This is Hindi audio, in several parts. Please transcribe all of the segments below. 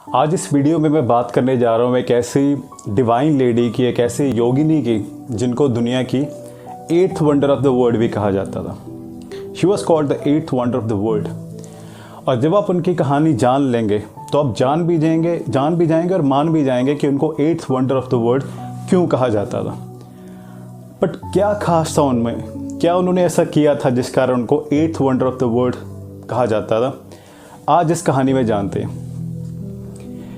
आज इस वीडियो में मैं बात करने जा रहा हूँ एक ऐसी डिवाइन लेडी की, एक ऐसी योगिनी की जिनको दुनिया की 8th wonder of the world भी कहा जाता था। She was called the 8th wonder of the world. और जब आप उनकी कहानी जान लेंगे तो आप जान भी जाएंगे और मान भी जाएंगे कि उनको 8th wonder of the world क्यों कहा जाता था। बट क्या खास था उनमें, क्या उन्होंने ऐसा किया था जिस कारण उनको 8th wonder of the world कहा जाता था? आज इस कहानी में जानते हैं।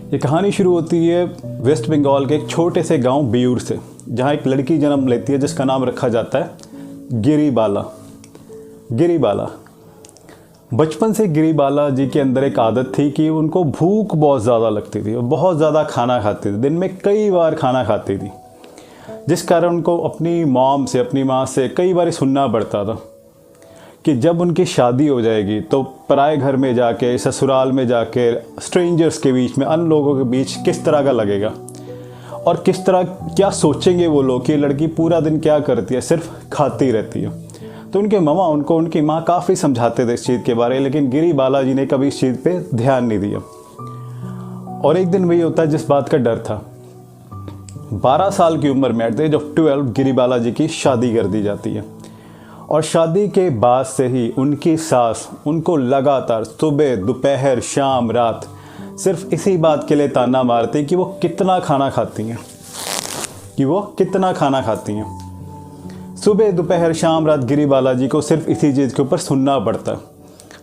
ये कहानी शुरू होती है वेस्ट बंगाल के एक छोटे से गांव बियूर से, जहां एक लड़की जन्म लेती है जिसका नाम रखा जाता है गिरिबाला। गिरिबाला बचपन से गिरिबाला जी के अंदर एक आदत थी कि उनको भूख बहुत ज़्यादा लगती थी और बहुत ज़्यादा खाना खाती थी। दिन में कई बार खाना खाती थी, जिस कारण उनको अपनी माँ से कई बार सुनना पड़ता था कि जब उनकी शादी हो जाएगी तो पराए घर में जाके, ससुराल में जाके, स्ट्रेंजर्स के बीच में, अन्य लोगों के बीच किस तरह का लगेगा और किस तरह क्या सोचेंगे वो लोग कि ये लड़की पूरा दिन क्या करती है, सिर्फ खाती रहती है। तो उनकी माँ काफ़ी समझाते थे इस चीज़ के बारे में, लेकिन गिरिबाला जी ने कभी इस चीज़ पे ध्यान नहीं दिया। और एक दिन वही होता है जिस बात का डर था। 12 साल की उम्र में at the age of 12 Giribala ji की शादी कर दी जाती है। और शादी के बाद से ही उनकी सास उनको लगातार सुबह, दोपहर, शाम, रात सिर्फ इसी बात के लिए ताना मारती कि वो कितना खाना खाती हैं, सुबह, दोपहर, शाम, रात गिरिबाला जी को सिर्फ इसी चीज़ के ऊपर सुनना पड़ता है।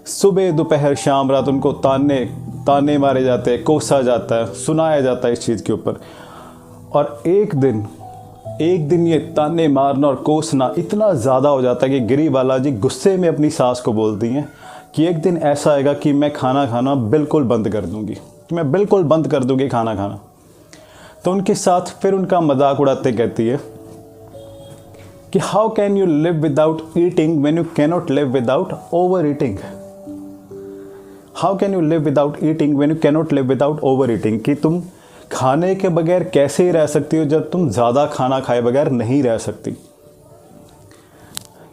सुबह, दोपहर, शाम, रात उनको ताने मारे जाते हैं, कोसा जाता है, सुनाया जाता है इस चीज़ के ऊपर। और एक दिन ये ताने मारना और कोसना इतना ज़्यादा हो जाता है कि गिरिबाला जी गुस्से में अपनी सास को बोलती हैं कि एक दिन ऐसा आएगा कि मैं खाना खाना बिल्कुल बंद कर दूंगी, खाना खाना। तो उनके साथ फिर उनका मजाक उड़ाते कहती है कि how can you live without eating when you cannot live without over eating. How can you live without eating when you cannot live without over eating, कि तुम खाने के बगैर कैसे रह सकती हो जब तुम ज़्यादा खाना खाए बगैर नहीं रह सकती।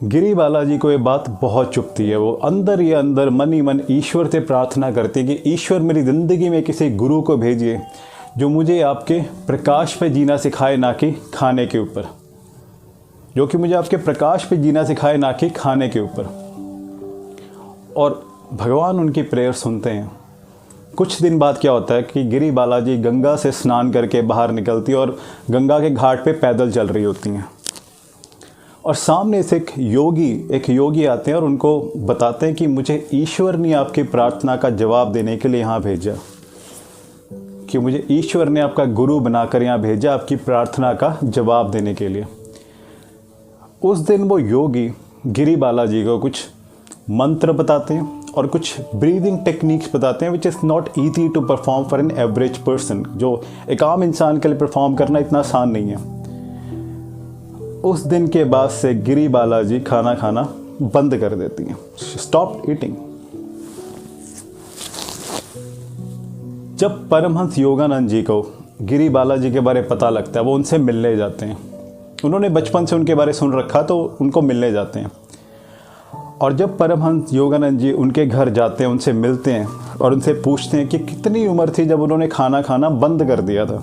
गिरिबाला जी को ये बात बहुत चुभती है। वो अंदर ही अंदर मन ही मन ईश्वर से प्रार्थना करती है कि ईश्वर मेरी ज़िंदगी में किसी गुरु को भेजिए जो मुझे आपके प्रकाश पे जीना सिखाए, ना कि खाने के ऊपर, खाने के ऊपर। और भगवान उनकी प्रेयर सुनते हैं। कुछ दिन बाद क्या होता है कि गिरिबाला जी गंगा से स्नान करके बाहर निकलती है और गंगा के घाट पे पैदल चल रही होती हैं। और सामने से एक योगी आते हैं और उनको बताते हैं कि मुझे ईश्वर ने आपकी प्रार्थना का जवाब देने के लिए यहाँ भेजा, कि मुझे ईश्वर ने आपका गुरु बनाकर यहाँ भेजा आपकी प्रार्थना का जवाब देने के लिए। उस दिन वो योगी गिरिबाला जी को कुछ मंत्र बताते हैं और कुछ ब्रीदिंग टेक्निक्स बताते हैं which is not easy to perform for an average person, जो एक आम इंसान के लिए परफॉर्म करना इतना आसान नहीं है। उस दिन के बाद से गिरिबाला जी खाना खाना बंद कर देती हैं, स्टॉप ईटिंग। जब परमहंस योगानंद जी को गिरिबाला जी के बारे में पता लगता है, वो उनसे मिलने जाते हैं। उन्होंने बचपन से उनके बारे सुन रखा तो उनको मिलने जाते हैं। और जब परमहंस योगानंद जी उनके घर जाते हैं, उनसे मिलते हैं और उनसे पूछते हैं कि कितनी उम्र थी जब उन्होंने खाना खाना बंद कर दिया था,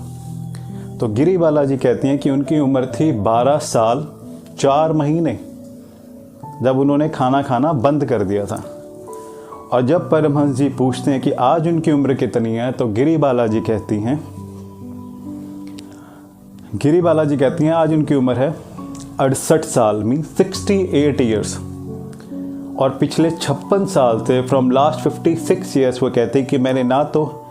तो गिरिबाला जी कहती हैं कि उनकी उम्र थी 12 साल 4 महीने जब उन्होंने खाना खाना बंद कर दिया था। और जब परमहंस जी पूछते हैं कि आज उनकी उम्र कितनी है, तो गिरिबाला जी कहती हैं आज उनकी उम्र है 68 साल, मीन 68 ईयर्स। और पिछले 56 साल से, फ्रॉम लास्ट 56 ईयर्स, वो कहते हैं कि मैंने ना तो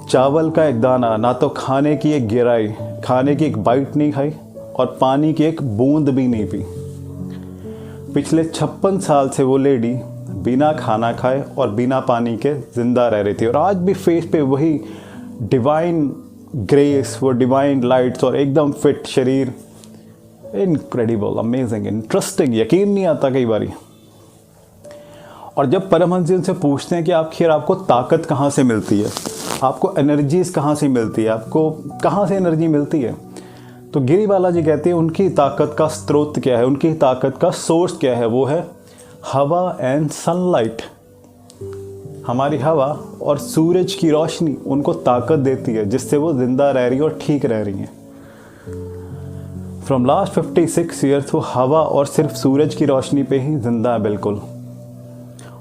चावल का एक दाना, ना तो खाने की एक गिराई, खाने की एक बाइट नहीं खाई और पानी की एक बूंद भी नहीं पी। पिछले 56 साल से वो लेडी बिना खाना खाए और बिना पानी के ज़िंदा रह रही थी। और आज भी फेस पे वही डिवाइन ग्रेस, वो डिवाइन लाइट्स और एकदम फिट शरीर। इनक्रेडिबल, अमेजिंग, इंटरेस्टिंग, यकीन नहीं आता कई बारी। और जब परमहंस जी उनसे पूछते हैं कि आखिर आपको ताकत कहाँ से मिलती है, आपको एनर्जीज़ कहाँ से मिलती है, आपको कहाँ से एनर्जी मिलती है, तो गिरिबाला जी कहते हैं उनकी ताकत का स्रोत क्या है, उनकी ताकत का सोर्स क्या है, वो है हवा एंड सनलाइट। हमारी हवा और सूरज की रोशनी उनको ताकत देती है जिससे वो ज़िंदा रह रही है और ठीक रह रही हैं। फ्रॉम लास्ट 56 ईयर्स वो हवा और सिर्फ सूरज की रोशनी पे ही ज़िंदा है बिल्कुल।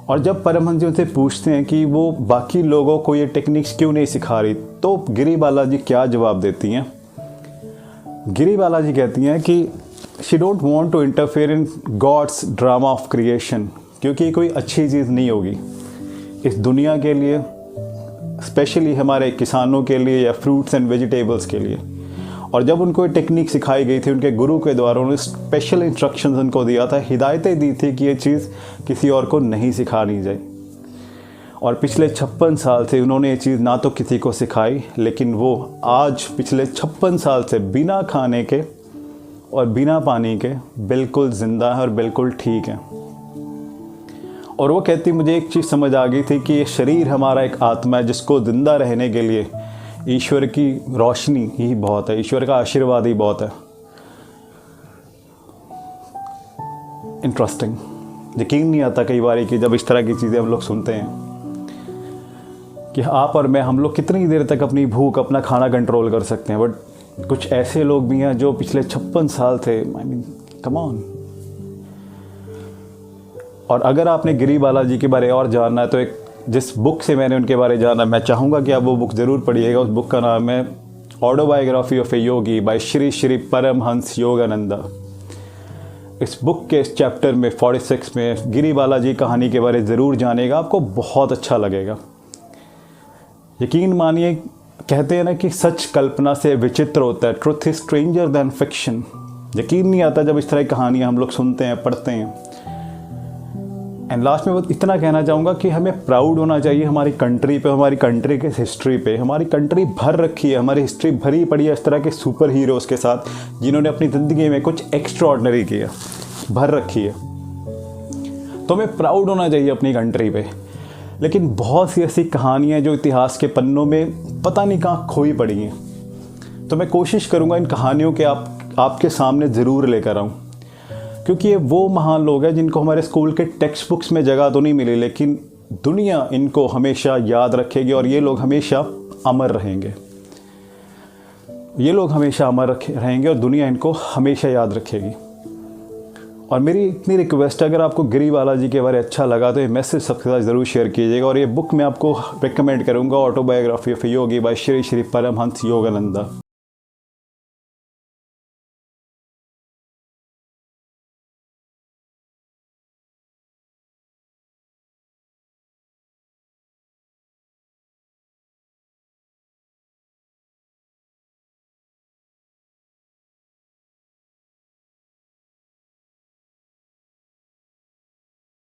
और जब परमहंस जी उनसे पूछते हैं कि वो बाकी लोगों को ये टेक्निक्स क्यों नहीं सिखा रही, तो गिरी बालाजी क्या जवाब देती हैं? गिरी बालाजी कहती हैं कि she don't want to interfere in God's drama of creation, क्योंकि ये कोई अच्छी चीज़ नहीं होगी इस दुनिया के लिए, स्पेशली हमारे किसानों के लिए या फ्रूट्स एंड वेजिटेबल्स के लिए। और जब उनको ये टेक्निक सिखाई गई थी उनके गुरु के द्वारा, उन्होंने स्पेशल इंस्ट्रक्शंस उनको दिया था, हिदायतें दी थी कि ये चीज़ किसी और को नहीं सिखानी जाए। और पिछले 56 साल से उन्होंने ये चीज़ ना तो किसी को सिखाई, लेकिन वो आज पिछले 56 साल से बिना खाने के और बिना पानी के बिल्कुल ज़िंदा है और बिल्कुल ठीक है। और वो कहती, मुझे एक चीज़ समझ आ गई थी कि ये शरीर हमारा एक आत्मा है जिसको ज़िंदा रहने के लिए ईश्वर की रोशनी ही बहुत है, ईश्वर का आशीर्वाद ही बहुत है। इंटरेस्टिंग, यकीन नहीं आता कई बार कि जब इस तरह की चीज़ें हम लोग सुनते हैं कि आप और मैं, हम लोग कितनी देर तक अपनी भूख, अपना खाना कंट्रोल कर सकते हैं। बट कुछ ऐसे लोग भी हैं जो पिछले 56 साल थे, आई मीन कम ऑन। और अगर आपने गिरी बालाजी के बारे और जानना है तो एक जिस बुक से मैंने उनके बारे में जाना, मैं चाहूँगा कि आप वो बुक ज़रूर पढ़िएगा। उस बुक का नाम है autobiography of a Yogi by Shri Shri Paramahansa Yogananda. इस बुक के इस चैप्टर में 46 में गिरी बालाजी कहानी के बारे में ज़रूर जानेगा, आपको बहुत अच्छा लगेगा। यकीन मानिए, कहते हैं ना कि सच कल्पना से विचित्र होता है, truth is stranger than fiction. यकीन नहीं आता जब इस तरह की कहानियाँ हम लोग सुनते हैं, पढ़ते हैं। एंड लास्ट में बस इतना कहना चाहूँगा कि हमें प्राउड होना चाहिए हमारी कंट्री पे, हमारी कंट्री के हिस्ट्री पे। हमारी कंट्री भर रखी है, हमारी हिस्ट्री भरी पड़ी है इस तरह के सुपर हीरोज़ के साथ जिन्होंने अपनी ज़िंदगी में कुछ एक्स्ट्रा ऑर्डिनरी किया, भर रखी है। तो हमें प्राउड होना चाहिए अपनी कंट्री पे। लेकिन बहुत सी ऐसी कहानियाँ जो इतिहास के पन्नों में पता नहीं कहाँ खोई पड़ी हैं, तो मैं कोशिश करूँगा इन कहानियों के आपके सामने ज़रूर लेकर आऊँ, क्योंकि ये वो महान लोग हैं जिनको हमारे स्कूल के टेक्स्ट बुक्स में जगह तो नहीं मिली, लेकिन दुनिया इनको हमेशा याद रखेगी और ये लोग हमेशा अमर रहेंगे। ये लोग हमेशा अमर रहेंगे और दुनिया इनको हमेशा याद रखेगी। और मेरी इतनी रिक्वेस्ट है, अगर आपको गिरी बालाजी के बारे में अच्छा लगा तो ये मैसेज सबके साथ ज़रूर शेयर कीजिएगा। और ये बुक मैं आपको रिकमेंड करूँगा, autobiography of Yogi by Shri Shri Paramahansa Yogananda.